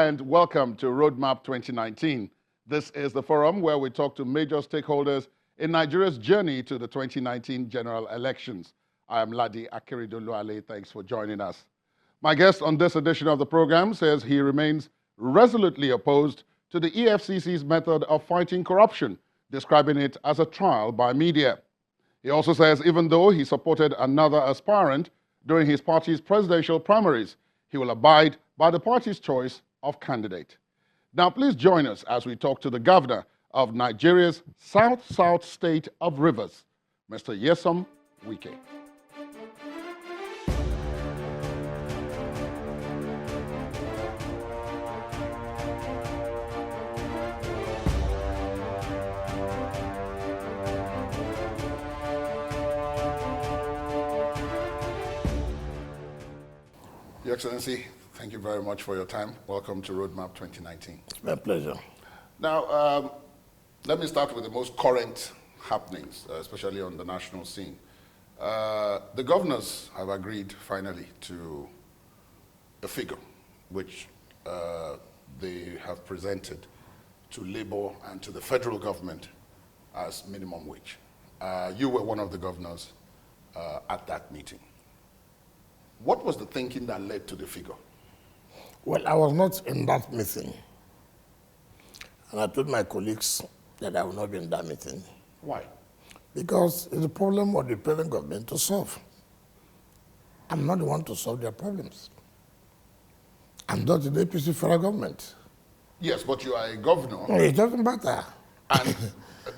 and welcome to Roadmap 2019. This is the forum where we talk to major stakeholders in Nigeria's journey to the 2019 general elections. I am Ladi Akeredoluale. Thanks for joining us. My guest on this edition of the program says he remains resolutely opposed to the EFCC's method of fighting corruption, describing it as a trial by media. He also says even though he supported another aspirant during his party's presidential primaries, he will abide by the party's choice of candidate. Now, please join us as we talk to the governor of Nigeria's South state of Rivers, Mr. Nyesom Wike. Your Excellency, thank you very much for your time. Welcome to Roadmap 2019. It's my pleasure. Now, let me start with the most current happenings, especially on the national scene. The governors have agreed finally to a figure which they have presented to Labour and to the federal government as minimum wage. You were one of the governors at that meeting. What was the thinking that led to the figure? Well, I was not in that meeting. And I told my colleagues that I will not be in that meeting. Why? Because it's a problem of the present government to solve. I'm not the one to solve their problems. I'm not the APC federal government. Yes, but you are a governor. It doesn't matter. And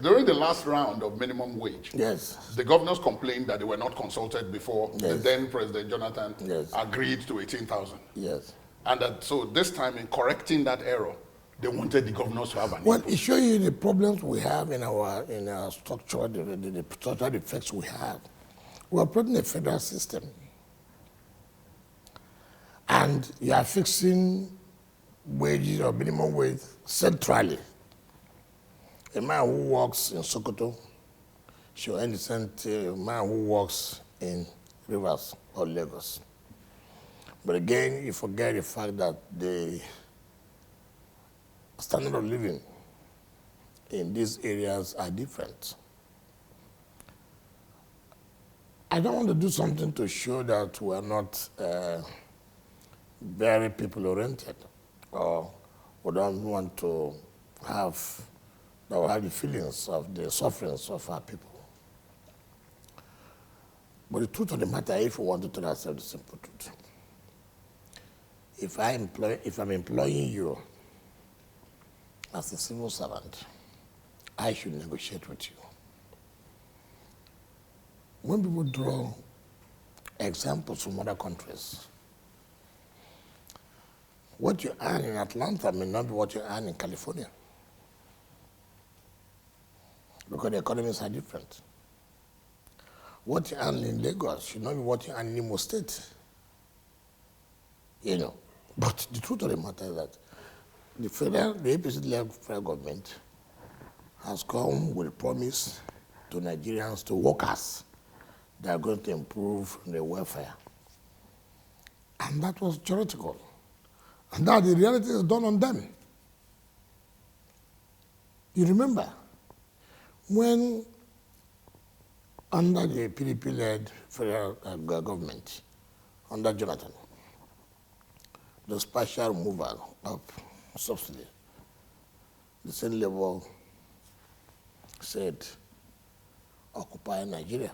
during the last round of minimum wage, yes, the governors complained that they were not consulted before yes, the then President Jonathan yes, agreed to 18,000. Yes. And that, so this time in correcting that error, they wanted the governors to have an Well, input. it shows you the problems we have in our structure, the structural defects we have. We are putting a federal system. And you are fixing wages or minimum wage centrally. A man who works in Sokoto should earn the same to a man who works in Rivers or Lagos. But again, you forget the fact that the standard of living in these areas are different. I don't want to do something to show that we're not very people-oriented, or we don't want to have the feelings of the sufferings of our people. But the truth of the matter, if we want to tell ourselves the simple truth, if I'm employing you as a civil servant, I should negotiate with you. When people draw examples from other countries, what you earn in Atlanta may not be what you earn in California, because the economies are different. What you earn in Lagos should not be what you earn in Imo State. You know, but the truth of the matter is that the APC-led federal government has come with a promise to Nigerians, to workers, that are going to improve their welfare. And that was theoretical. And now the reality is done on them. You remember, when under the PDP-led federal government, under Jonathan, the partial removal of subsidy, the same level said, occupy Nigeria,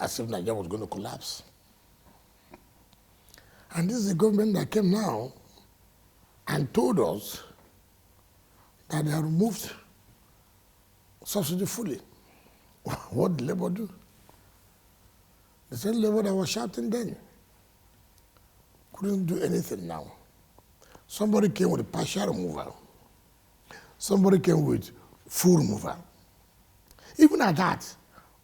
as if Nigeria was going to collapse. And this is the government that came now and told us that they have removed subsidy fully. What did Labour do? The same Labour that was shouting then couldn't do anything now. Somebody came with a partial removal. Somebody came with full removal. Even at that,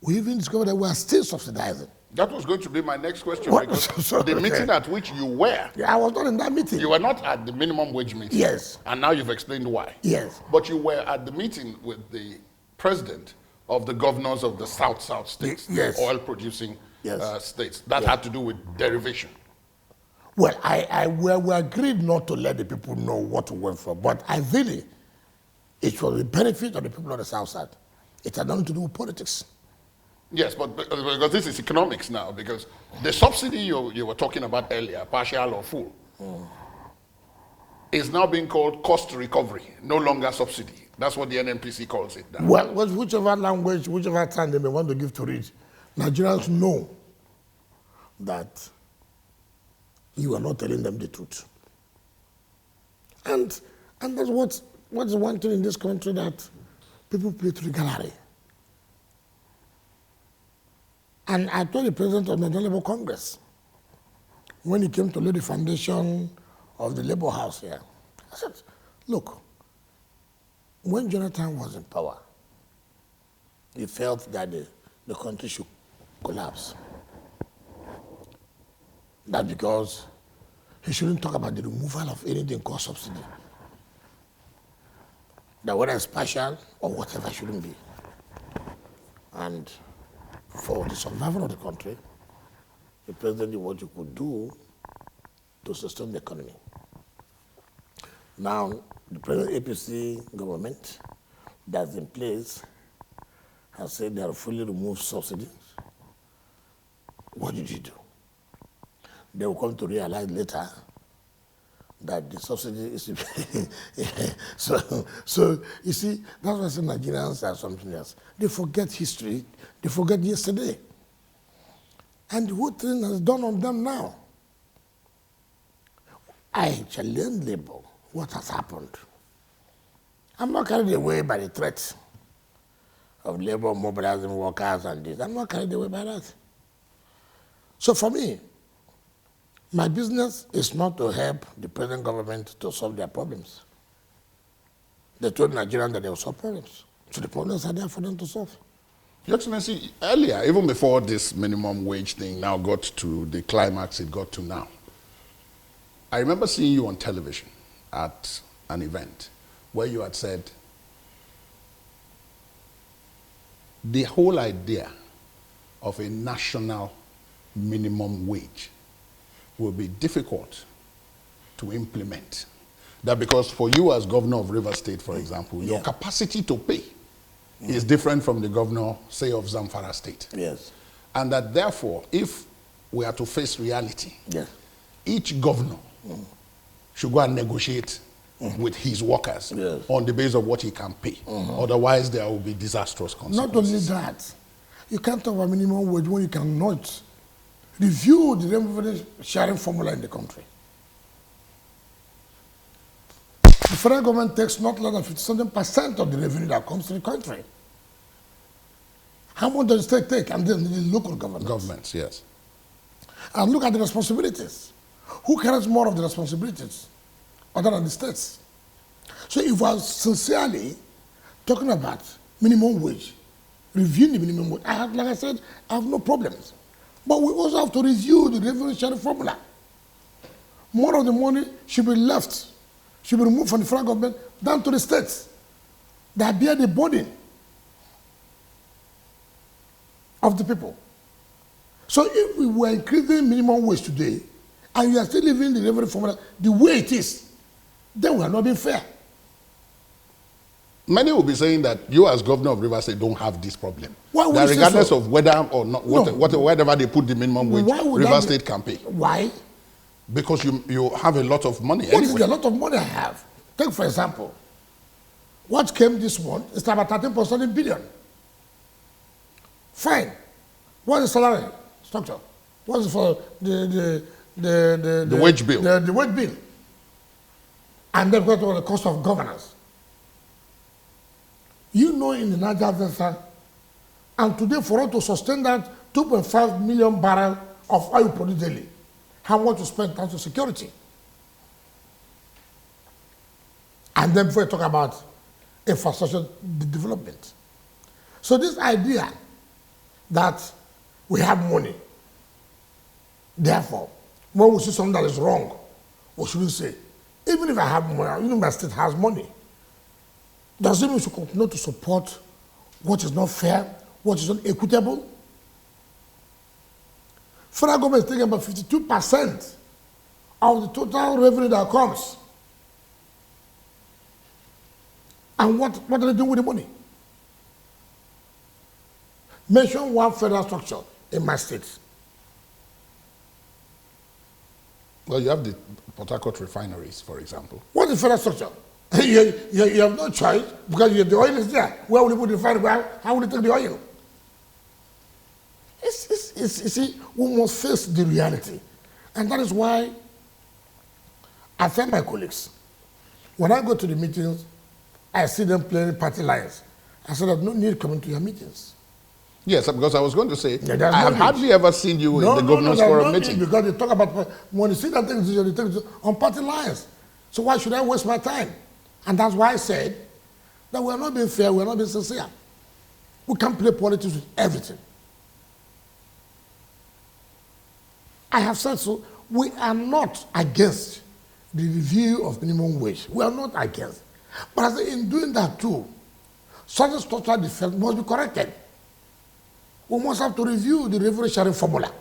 we even discovered that we are still subsidizing. That was going to be my next question. What? Because Sorry. the meeting at which you were, Yeah, I was not in that meeting. you were not at the minimum wage meeting. Yes. And now you've explained why. Yes. But you were at the meeting with the president of the governors of the South states, Yes. the oil-producing Yes. states. That had to do with derivation. Well, we agreed not to let the people know what to went for, but ideally, it for the benefit of the people of the South Side. It had nothing to do with politics. Yes, but because this is economics now, because the subsidy you were talking about earlier, partial or full, is now being called cost recovery, no longer subsidy. That's what the NNPC calls it now. Well, whichever language, whichever time they may want to give to it, Nigerians know that you are not telling them the truth. And that's what's one thing in this country that people play to the gallery. And I told the president of the Nigerian Labour Congress, when he came to lay the foundation of the Labour House here, I said, look, when Jonathan was in power, he felt that the country should collapse. That's because he shouldn't talk about the removal of anything called subsidy. That whether it's partial or whatever shouldn't be. And for the survival of the country, the president did what you could do to sustain the economy. Now, the present APC government that's in place has said they have fully removed subsidies. What did you do? They will come to realize later that the subsidy is so you see, that's why I say Nigerians are something else. They forget history, they forget yesterday. And the whole thing has done on them now. I challenge Labour. What has happened? I'm not carried away by the threat of Labour mobilizing workers and this. I'm not carried away by that. So for me, my business is not to help the present government to solve their problems. They told Nigerians that they will solve problems. So the problems are there for them to solve. Your Excellency, earlier, even before this minimum wage thing now got to the climax it got to now, I remember seeing you on television at an event where you had said the whole idea of a national minimum wage will be difficult to implement. That because for you as governor of Rivers State, for example, your capacity to pay is different from the governor, say, of Zamfara State. Yes. And that therefore, if we are to face reality, each governor should go and negotiate with his workers on the basis of what he can pay. Otherwise, there will be disastrous consequences. Not only that, you can't have a minimum wage when you cannot review the revenue sharing formula in the country. The federal government takes not less than 57% of the revenue that comes to the country. How much does the state take? And then the local governments. Governments, yes. And look at the responsibilities. Who carries more of the responsibilities other than the states? So if we are sincerely talking about minimum wage, reviewing the minimum wage, like I said, I have no problems. But we also have to review the revenue sharing formula. More of the money should be left, should be removed from the federal government down to the states that bear the burden of the people. So if we were increasing minimum wage today, and you are still leaving the revenue formula the way it is, then we are not being fair. Many will be saying that you as governor of Rivers State don't have this problem. Why would that you say regardless so? of whether or not, whatever they put the minimum wage, Rivers State can pay. Why? Because you have a lot of money. What is the lot of money I have? Take for example, what came this month is about 13.7 billion. Fine. What is the salary structure? What is for the wage bill? The wage bill. And then what was the cost of governance? You know, in the Niger Delta, and today for us to sustain that 2.5 million barrels of oil produced daily, how much to spend in terms of security? And then before we talk about infrastructure development. So this idea that we have money, therefore, when we see something that is wrong, we shouldn't say, even if I have money, even my state has money, does it mean we should continue to support what is not fair, what is not equitable? Federal government is taking about 52% of the total revenue that comes. And what are they doing with the money? Mention one federal structure in my state. Well, you have the Port Harcourt refineries, for example. What is federal structure? you have no choice because the oil is there. Where will you put the refinery? How will you take the oil? You see, we must face the reality. And that is why I tell my colleagues, when I go to the meetings, I see them playing party lines. I said, there's no need coming to your meetings. Yes, because I was going to say, Yeah, I have hardly ever seen you in the Governors Forum meeting. Because they talk about, when you see that thing, they take it on party lines. So why should I waste my time? And that's why I said that we're not being fair, we're not being sincere. We can't play politics with everything. I have said so. We are not against the review of minimum wage. We are not against. But I say in doing that too, certain structural defects must be corrected. We must have to review the revenue sharing formula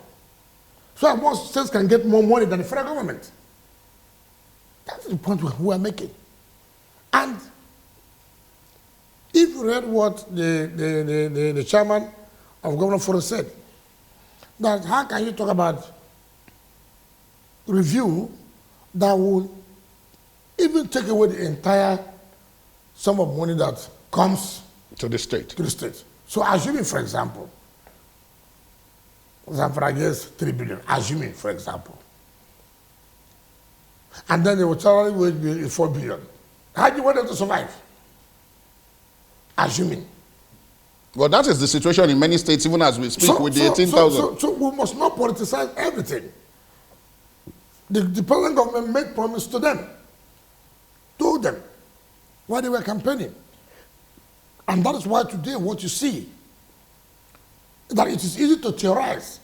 so that most states can get more money than the federal government. That's the point we are making. And if you read what the chairman of Governor Forum said, that how can you talk about review that will even take away the entire sum of money that comes To the state. to the state. So assuming, for example, Zamfara gets 3 billion, assuming, for example. And then the salary wage bill is 4 billion. How do you want them to survive? Assuming. Well, that is the situation in many states, even as we speak, with the 18,000. So we must not politicize everything. The present government made promise to them, told them, while they were campaigning. And that is why today what you see, that it is easy to theorize